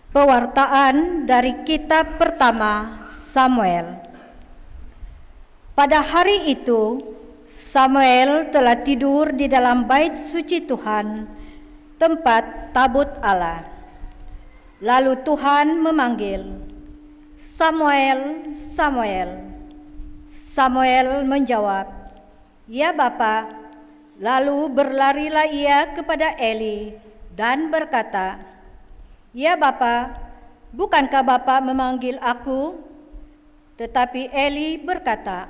Pewartaan dari kitab pertama Samuel. Pada hari itu, Samuel telah tidur di dalam bait suci Tuhan, tempat tabut Allah. Lalu Tuhan memanggil, "Samuel, Samuel." Samuel menjawab, "Ya Bapa." Lalu berlarilah ia kepada Eli dan berkata, "Ya Bapa, bukankah Bapa memanggil aku?" Tetapi Eli berkata,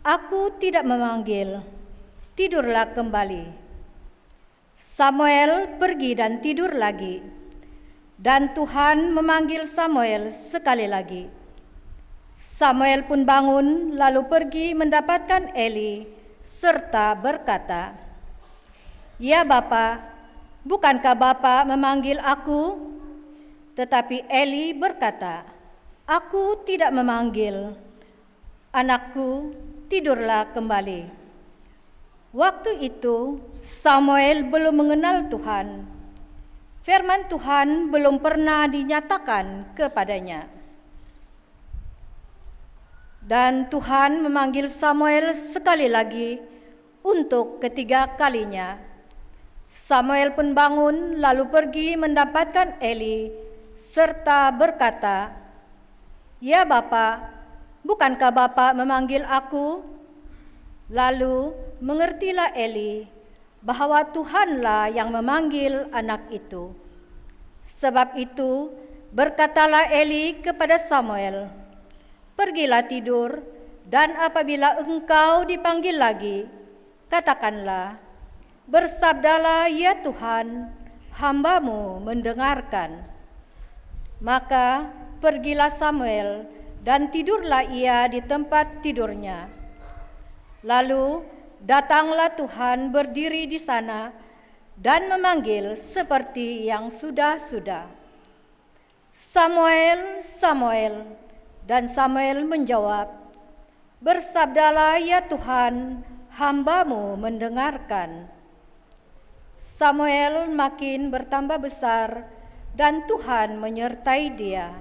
"Aku tidak memanggil, tidurlah kembali." Samuel pergi dan tidur lagi. Dan Tuhan memanggil Samuel sekali lagi. Samuel pun bangun lalu pergi mendapatkan Eli serta berkata, "Ya Bapa, bukankah Bapa memanggil aku?" Tetapi Eli berkata, "Aku tidak memanggil. Anakku, tidurlah kembali." Waktu itu Samuel belum mengenal Tuhan. Firman Tuhan belum pernah dinyatakan kepadanya. Dan Tuhan memanggil Samuel sekali lagi untuk ketiga kalinya. Samuel pun bangun lalu pergi mendapatkan Eli serta berkata, "Ya Bapa, bukankah Bapa memanggil aku?" Lalu mengertilah Eli bahwa Tuhanlah yang memanggil anak itu. Sebab itu berkatalah Eli kepada Samuel, "Pergilah tidur, dan apabila engkau dipanggil lagi, katakanlah, 'Bersabdalah ya Tuhan, hamba-Mu mendengarkan.'" Maka pergilah Samuel dan tidurlah ia di tempat tidurnya. Lalu datanglah Tuhan berdiri di sana dan memanggil seperti yang sudah-sudah, "Samuel, Samuel." Dan Samuel menjawab, "Bersabdalah ya Tuhan, hamba-Mu mendengarkan." Samuel makin bertambah besar dan Tuhan menyertai dia.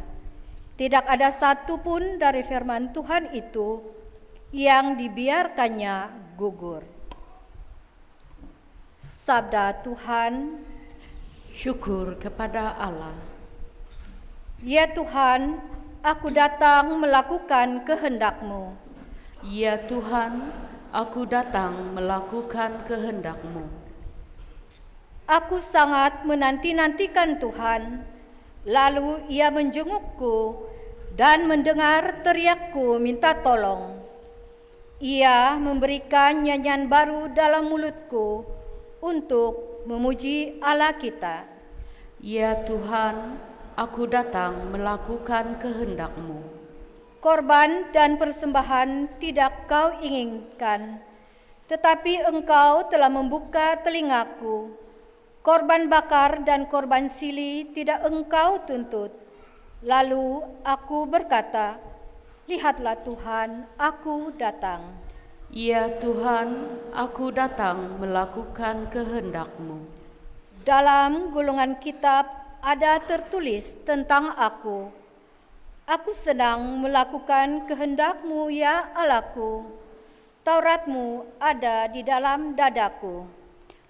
Tidak ada satu pun dari firman Tuhan itu yang dibiarkannya gugur. Sabda Tuhan. Syukur kepada Allah. Ya Tuhan, aku datang melakukan kehendak-Mu. Ya Tuhan, aku datang melakukan kehendak-Mu. Aku sangat menanti-nantikan Tuhan. Lalu ia menjengukku dan mendengar teriakku minta tolong. Ia memberikan nyanyian baru dalam mulutku untuk memuji Allah kita. Ya Tuhan, aku datang melakukan kehendak-Mu. Korban dan persembahan tidak Kau inginkan, tetapi Engkau telah membuka telingaku. Korban bakar dan korban sili tidak Engkau tuntut. Lalu aku berkata, "Lihatlah Tuhan, aku datang." Ya Tuhan, aku datang melakukan kehendak-Mu. Dalam gulungan kitab ada tertulis tentang aku. Aku senang melakukan kehendak-Mu ya Allahku. Taurat-Mu ada di dalam dadaku.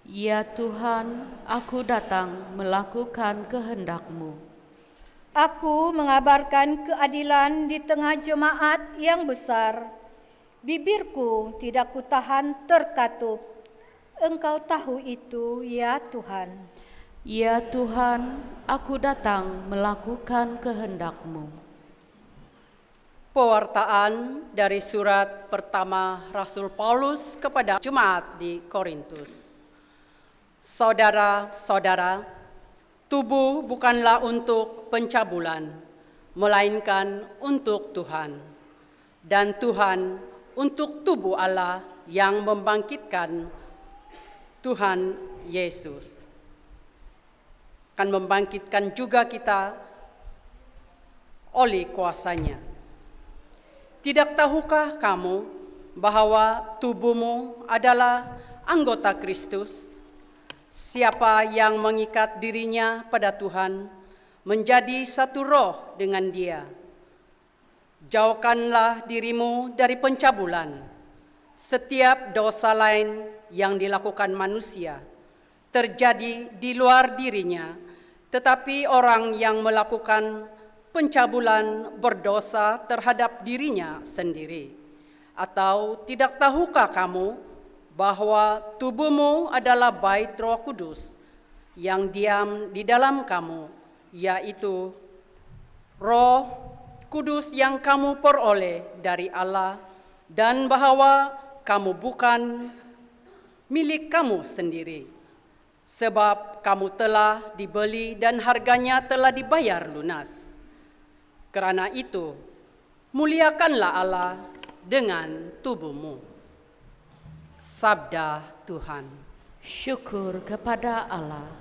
Ya Tuhan, aku datang melakukan kehendak-Mu. Aku mengabarkan keadilan di tengah jemaat yang besar. Bibirku tidak kutahan terkatup. Engkau tahu itu ya Tuhan. Ya Tuhan, aku datang melakukan kehendak-Mu. Pewartaan dari surat pertama Rasul Paulus kepada jemaat di Korintus. Saudara-saudara, tubuh bukanlah untuk pencabulan, melainkan untuk Tuhan. Dan Tuhan untuk tubuh Allah yang membangkitkan Tuhan Yesus. Akan membangkitkan juga kita oleh kuasa-Nya. Tidak tahukah kamu bahwa tubuhmu adalah anggota Kristus? Siapa yang mengikat dirinya pada Tuhan, menjadi satu roh dengan Dia. Jauhkanlah dirimu dari pencabulan. Setiap dosa lain yang dilakukan manusia terjadi di luar dirinya, tetapi orang yang melakukan pencabulan berdosa terhadap dirinya sendiri. Atau tidak tahukah kamu bahwa tubuhmu adalah bait Roh Kudus yang diam di dalam kamu, yaitu Roh Kudus yang kamu peroleh dari Allah, dan bahwa kamu bukan milik kamu sendiri, sebab kamu telah dibeli dan harganya telah dibayar lunas. Karena itu, muliakanlah Allah dengan tubuhmu. Sabda Tuhan. Syukur kepada Allah.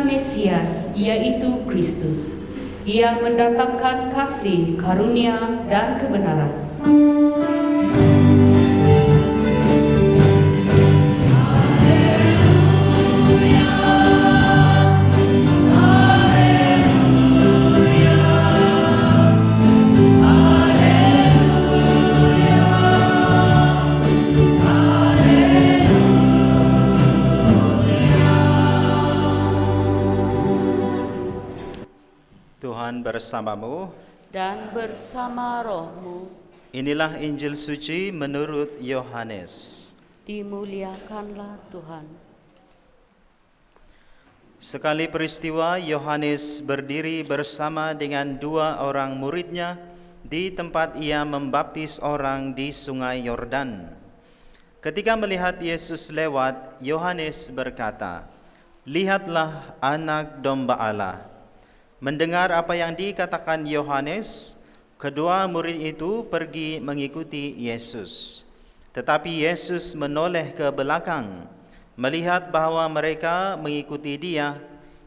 Mesias, yaitu Kristus, yang mendatangkan kasih, karunia, dan kebenaran. Bersamamu dan bersama rohmu. Inilah Injil suci menurut Yohanes. Dimuliakanlah Tuhan. Sekali peristiwa, Yohanes berdiri bersama dengan 2 orang muridnya di tempat ia membaptis orang di sungai Yordan. Ketika melihat Yesus lewat, Yohanes berkata, "Lihatlah anak domba Allah." Mendengar apa yang dikatakan Yohanes, kedua murid itu pergi mengikuti Yesus. Tetapi Yesus menoleh ke belakang, melihat bahwa mereka mengikuti Dia.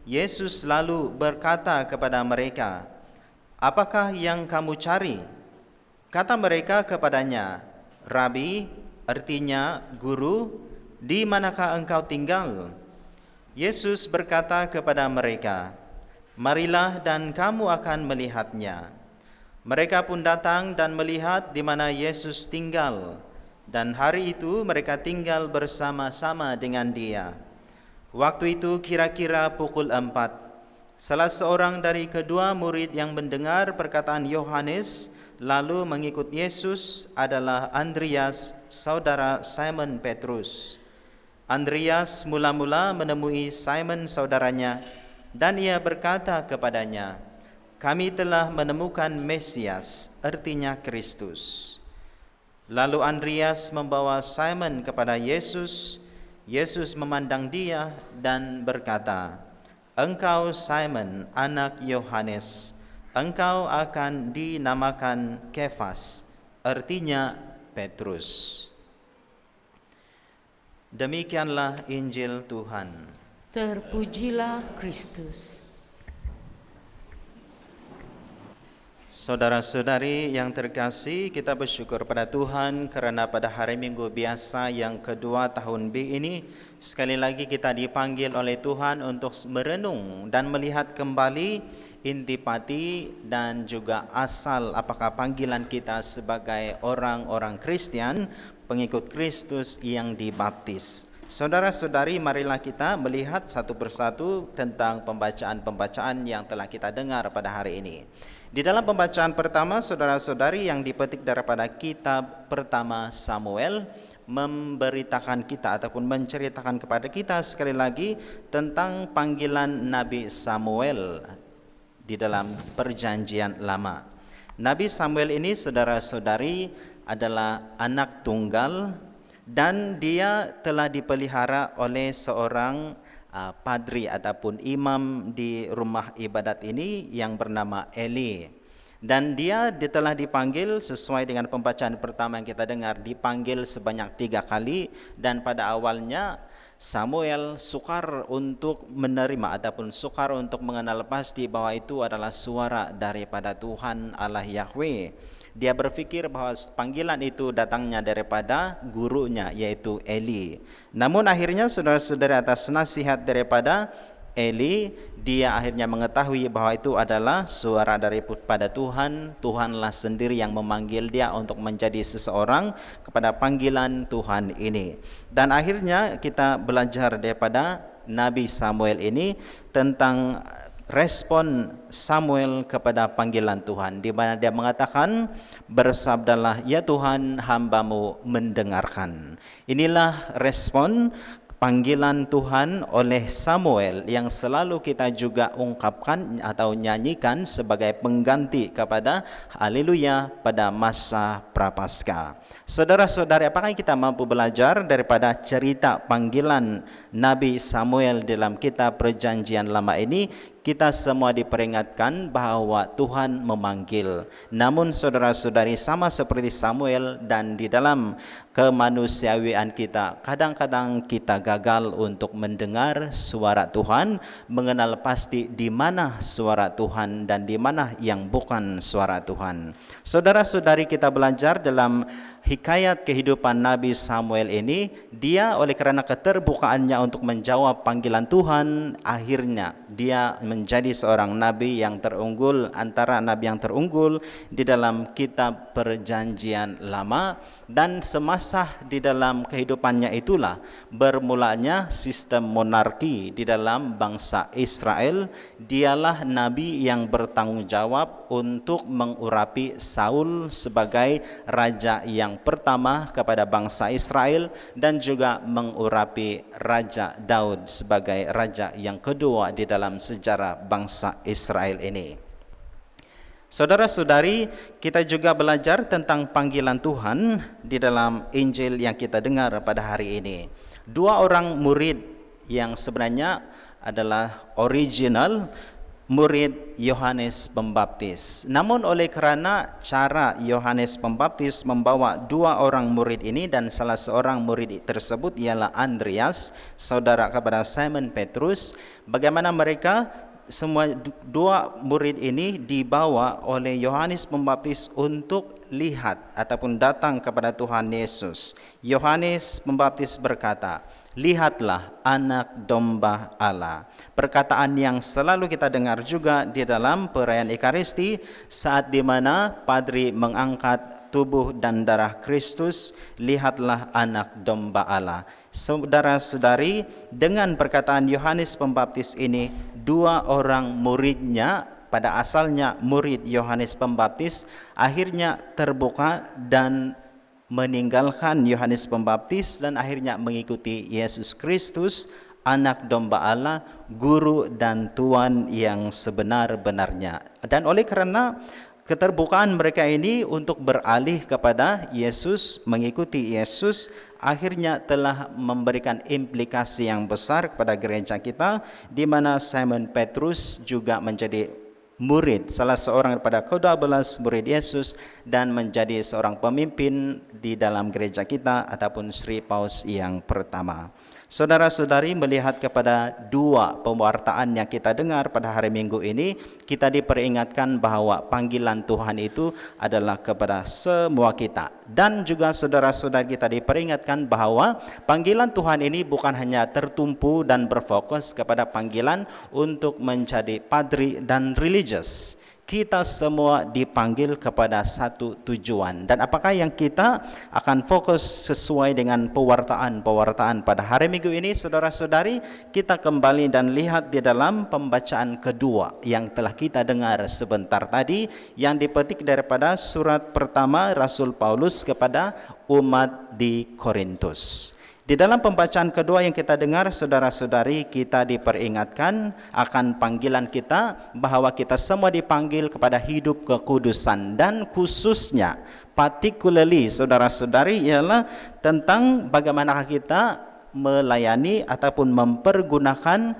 Yesus lalu berkata kepada mereka, "Apakah yang kamu cari?" Kata mereka kepadanya, "Rabi," artinya guru, "di manakah engkau tinggal?" Yesus berkata kepada mereka, "Marilah dan kamu akan melihatnya." Mereka pun datang dan melihat di mana Yesus tinggal, dan hari itu mereka tinggal bersama-sama dengan Dia. Waktu itu kira-kira pukul 4. Salah seorang dari kedua murid yang mendengar perkataan Yohanes lalu mengikut Yesus adalah Andreas, saudara Simon Petrus. Andreas mula-mula menemui Simon saudaranya, dan ia berkata kepadanya, "Kami telah menemukan Mesias," artinya Kristus. Lalu Andreas membawa Simon kepada Yesus. Yesus memandang dia dan berkata, "Engkau Simon, anak Yohanes, engkau akan dinamakan Kefas," artinya Petrus. Demikianlah Injil Tuhan. Terpujilah Kristus. Saudara-saudari yang terkasih, kita bersyukur pada Tuhan karena pada hari Minggu biasa yang kedua tahun B ini, sekali lagi kita dipanggil oleh Tuhan untuk merenung dan melihat kembali intipati dan juga asal apakah panggilan kita sebagai orang-orang Kristen, pengikut Kristus yang dibaptis. Saudara-saudari, marilah kita melihat satu persatu tentang pembacaan-pembacaan yang telah kita dengar pada hari ini. Di dalam pembacaan pertama, saudara-saudari, yang dipetik daripada kitab pertama Samuel, memberitakan kita ataupun menceritakan kepada kita sekali lagi tentang panggilan Nabi Samuel di dalam perjanjian lama. Nabi Samuel ini, saudara-saudari, adalah anak tunggal, dan dia telah dipelihara oleh seorang padri ataupun imam di rumah ibadat ini yang bernama Eli. Dan dia telah dipanggil sesuai dengan pembacaan pertama yang kita dengar, dipanggil sebanyak 3 kali, dan pada awalnya Samuel sukar untuk menerima ataupun sukar untuk mengenal pasti bahwa itu adalah suara daripada Tuhan Allah Yahweh. Dia berpikir bahwa panggilan itu datangnya daripada gurunya yaitu Eli. Namun akhirnya saudara-saudara, atas nasihat daripada Eli, dia akhirnya mengetahui bahwa itu adalah suara daripada Tuhan. Tuhanlah sendiri yang memanggil dia untuk menjadi seseorang kepada panggilan Tuhan ini. Dan akhirnya kita belajar daripada Nabi Samuel ini tentang respon Samuel kepada panggilan Tuhan, di mana dia mengatakan, bersabdalah, ya Tuhan, hambamu mendengarkan. Inilah respon panggilan Tuhan oleh Samuel yang selalu kita juga ungkapkan atau nyanyikan sebagai pengganti kepada haleluya pada masa Prapaskah. Saudara-saudari, apakah kita mampu belajar daripada cerita panggilan Nabi Samuel dalam kitab Perjanjian Lama ini? Kita semua diperingatkan bahwa Tuhan memanggil. Namun saudara-saudari, sama seperti Samuel dan di dalam kemanusiaan kita, kadang-kadang kita gagal untuk mendengar suara Tuhan, mengenal pasti di mana suara Tuhan dan di mana yang bukan suara Tuhan. Saudara-saudari, kita belajar dalam hikayat kehidupan Nabi Samuel ini, dia oleh karena keterbukaannya untuk menjawab panggilan Tuhan, akhirnya dia menjadi seorang nabi yang terunggul, antara nabi yang terunggul di dalam kitab Perjanjian Lama. Dan semasa di dalam kehidupannya itulah bermulanya sistem monarki di dalam bangsa Israel. Dialah nabi yang bertanggung jawab untuk mengurapi Saul sebagai raja yang pertama kepada bangsa Israel, dan juga mengurapi Raja Daud sebagai raja yang kedua di dalam sejarah bangsa Israel ini. Saudara-saudari, kita juga belajar tentang panggilan Tuhan di dalam Injil yang kita dengar pada hari ini. 2 orang murid yang sebenarnya adalah original murid Yohanes Pembaptis. Namun oleh kerana cara Yohanes Pembaptis membawa 2 orang murid ini, dan salah seorang murid tersebut ialah Andreas, saudara kepada Simon Petrus, bagaimana mereka semua 2 murid ini dibawa oleh Yohanes Pembaptis untuk lihat ataupun datang kepada Tuhan Yesus. Yohanes Pembaptis berkata, lihatlah anak domba Allah. Perkataan yang selalu kita dengar juga di dalam perayaan Ekaristi saat di mana padri mengangkat tubuh dan darah Kristus, lihatlah anak domba Allah. Saudara-saudari, dengan perkataan Yohanes Pembaptis ini, 2 orang muridnya, pada asalnya murid Yohanes Pembaptis, akhirnya terbuka dan meninggalkan Yohanes Pembaptis dan akhirnya mengikuti Yesus Kristus, anak domba Allah, guru dan tuan yang sebenar-benarnya. Dan oleh karena keterbukaan mereka ini untuk beralih kepada Yesus, mengikuti Yesus, akhirnya telah memberikan implikasi yang besar kepada gereja kita, di mana Simon Petrus juga menjadi murid, salah seorang daripada ke-12 murid Yesus, dan menjadi seorang pemimpin di dalam gereja kita ataupun Sri Paus yang pertama. Saudara-saudari, melihat kepada 2 pewartaan yang kita dengar pada hari Minggu ini, kita diperingatkan bahwa panggilan Tuhan itu adalah kepada semua kita. Dan juga saudara-saudari, kita diperingatkan bahwa panggilan Tuhan ini bukan hanya tertumpu dan berfokus kepada panggilan untuk menjadi padri dan religious. Kita semua dipanggil kepada satu tujuan. Dan apakah yang kita akan fokus sesuai dengan pewartaan pada hari Minggu ini, saudara-saudari? Kita kembali dan lihat di dalam pembacaan kedua yang telah kita dengar sebentar tadi, yang dipetik daripada surat pertama Rasul Paulus kepada umat di Korintus. Di dalam pembacaan kedua yang kita dengar, saudara-saudari, kita diperingatkan akan panggilan kita, bahwa kita semua dipanggil kepada hidup kekudusan. Dan khususnya, particularly saudara-saudari, ialah tentang bagaimana kita melayani ataupun mempergunakan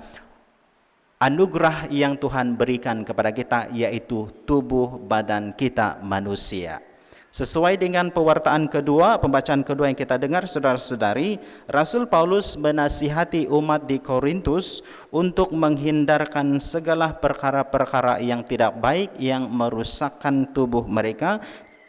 anugerah yang Tuhan berikan kepada kita, yaitu tubuh badan kita manusia. Sesuai dengan pewartaan kedua, pembacaan kedua yang kita dengar, saudara-saudari, Rasul Paulus menasihati umat di Korintus untuk menghindarkan segala perkara-perkara yang tidak baik yang merusakkan tubuh mereka,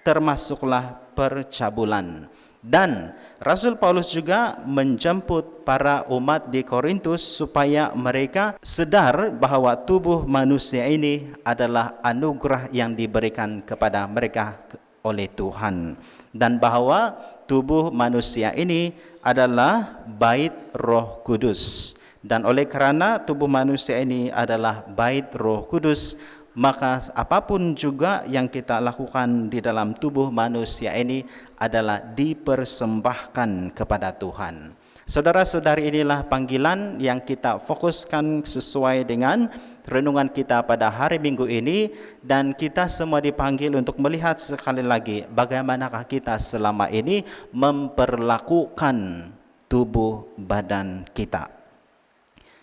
termasuklah percabulan. Dan Rasul Paulus juga menjemput para umat di Korintus supaya mereka sadar bahwa tubuh manusia ini adalah anugerah yang diberikan kepada mereka oleh Tuhan, dan bahwa tubuh manusia ini adalah bait Roh Kudus. Dan oleh karena tubuh manusia ini adalah bait Roh Kudus, maka apapun juga yang kita lakukan di dalam tubuh manusia ini adalah dipersembahkan kepada Tuhan. Saudara-saudari, inilah panggilan yang kita fokuskan sesuai dengan renungan kita pada hari Minggu ini, dan kita semua dipanggil untuk melihat sekali lagi bagaimanakah kita selama ini memperlakukan tubuh badan kita.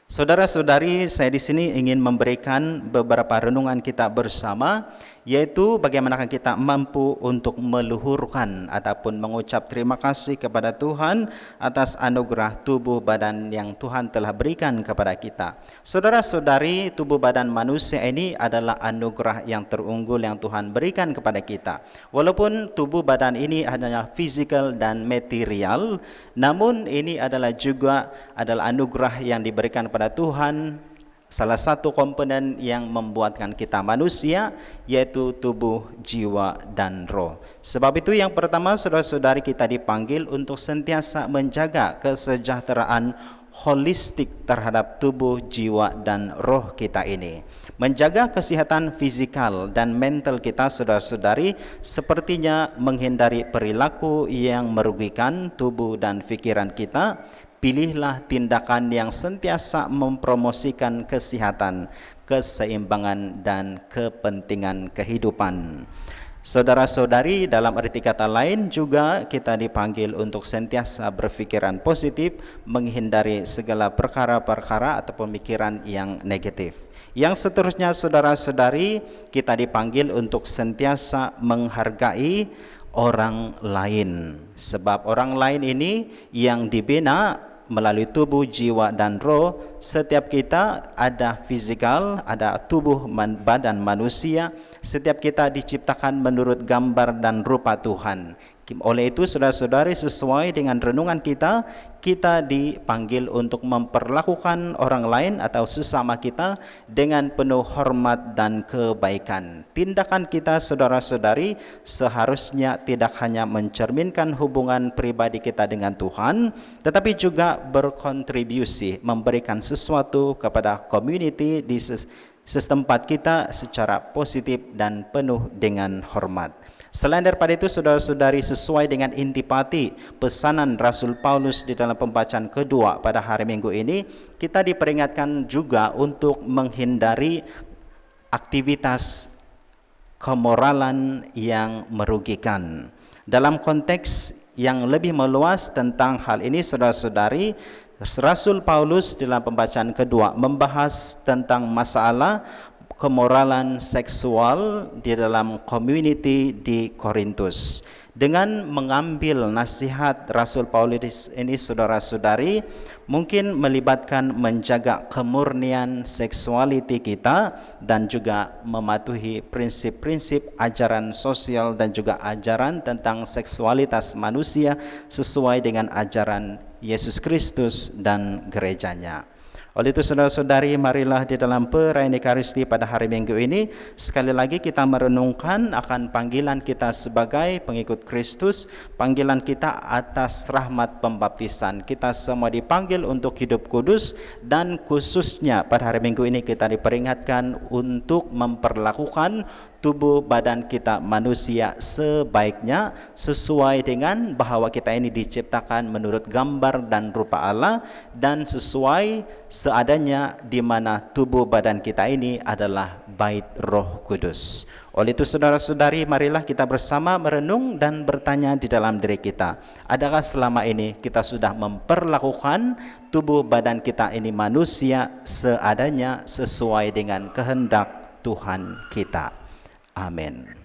Saudara-saudari, saya di sini ingin memberikan beberapa renungan kita bersama, yaitu bagaimana kita mampu untuk meluhurkan ataupun mengucap terima kasih kepada Tuhan atas anugerah tubuh badan yang Tuhan telah berikan kepada kita. Saudara-saudari, tubuh badan manusia ini adalah anugerah yang terunggul yang Tuhan berikan kepada kita. Walaupun tubuh badan ini adalah fisikal dan material, namun ini adalah juga adalah anugerah yang diberikan kepada Tuhan. Salah satu komponen yang membuatkan kita manusia, yaitu tubuh, jiwa, dan roh. Sebab itu yang pertama, saudara-saudari, kita dipanggil untuk sentiasa menjaga kesejahteraan holistik terhadap tubuh, jiwa, dan roh kita ini. Menjaga kesehatan fisikal dan mental kita, saudara-saudari, sepertinya menghindari perilaku yang merugikan tubuh dan pikiran kita. Pilihlah tindakan yang sentiasa mempromosikan kesehatan, keseimbangan, dan kepentingan kehidupan. Saudara-saudari, dalam arti kata lain juga kita dipanggil untuk sentiasa berpikiran positif, menghindari segala perkara-perkara atau pemikiran yang negatif. Yang seterusnya, saudara-saudari, kita dipanggil untuk sentiasa menghargai orang lain. Sebab orang lain ini yang dibina melalui tubuh, jiwa, dan roh. Setiap kita ada fisikal, ada tubuh badan manusia. Setiap kita diciptakan menurut gambar dan rupa Tuhan. Oleh itu, saudara-saudari, sesuai dengan renungan kita, kita dipanggil untuk memperlakukan orang lain atau sesama kita dengan penuh hormat dan kebaikan. Tindakan kita, saudara-saudari, seharusnya tidak hanya mencerminkan hubungan pribadi kita dengan Tuhan, tetapi juga berkontribusi, memberikan sesuatu kepada community di setempat kita secara positif dan penuh dengan hormat. Selain daripada itu, saudara-saudari, sesuai dengan intipati pesanan Rasul Paulus di dalam pembacaan kedua pada hari Minggu ini, kita diperingatkan juga untuk menghindari aktivitas kemoralan yang merugikan. Dalam konteks yang lebih meluas tentang hal ini, saudara-saudari, Rasul Paulus dalam pembacaan kedua membahas tentang masalah kemoralan seksual di dalam community di Korintus. Dengan mengambil nasihat Rasul Paulus ini, saudara-saudari, mungkin melibatkan menjaga kemurnian seksualiti kita dan juga mematuhi prinsip-prinsip ajaran sosial dan juga ajaran tentang seksualitas manusia sesuai dengan ajaran Yesus Kristus dan gerejanya. Oleh itu, saudara-saudari, marilah di dalam perayaan Ekaristi pada hari Minggu ini sekali lagi kita merenungkan akan panggilan kita sebagai pengikut Kristus, panggilan kita atas rahmat pembaptisan. Kita semua dipanggil untuk hidup kudus, dan khususnya pada hari Minggu ini kita diperingatkan untuk memperlakukan tubuh badan kita manusia sebaiknya, sesuai dengan bahwa kita ini diciptakan menurut gambar dan rupa Allah, dan sesuai seadanya di mana tubuh badan kita ini adalah bait Roh Kudus. Oleh itu saudara-saudari, marilah kita bersama merenung dan bertanya di dalam diri kita, adakah selama ini kita sudah memperlakukan tubuh badan kita ini manusia seadanya sesuai dengan kehendak Tuhan kita. Amin.